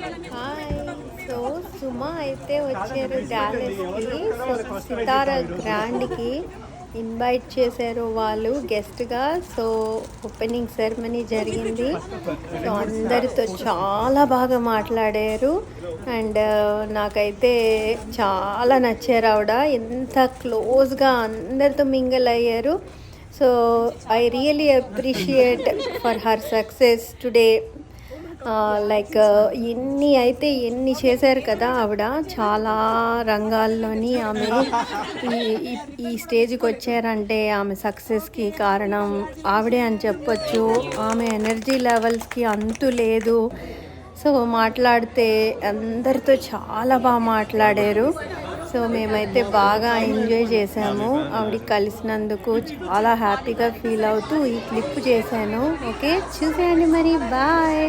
Hi. So Suma అయితే వచ్చారు డాలస్కి. So సితారా గ్రాండ్కి invite చేశారు వాళ్ళు గెస్ట్గా. సో ఓపెనింగ్ సెరమనీ జరిగింది. సో అందరితో చాలా బాగా మాట్లాడారు. అండ్ నాకైతే చాలా నచ్చారు ఆవిడ. ఎంత క్లోజ్గా అందరితో మింగిల్ అయ్యారు. So I really appreciate for her success today. Like ఎన్ని చేశారు కదా ఆవిడ. చాలా రంగాల్లోని ఆమె ఈ స్టేజ్కి వచ్చారంటే ఆమె సక్సెస్కి కారణం ఆవిడే అని చెప్పొచ్చు. ఆమె ఎనర్జీ లెవెల్స్కి అంతు లేదు. సో మాట్లాడితే అందరితో చాలా బాగా మాట్లాడారు. సో మేమైతే బాగా ఎంజాయ్ చేసాము. ఆవిడ కలిసినందుకు చాలా హ్యాపీగా ఫీల్ అవుతూ ఈ క్లిప్ చేశాను. ఓకే, చూసేయండి మరి. బాయ్.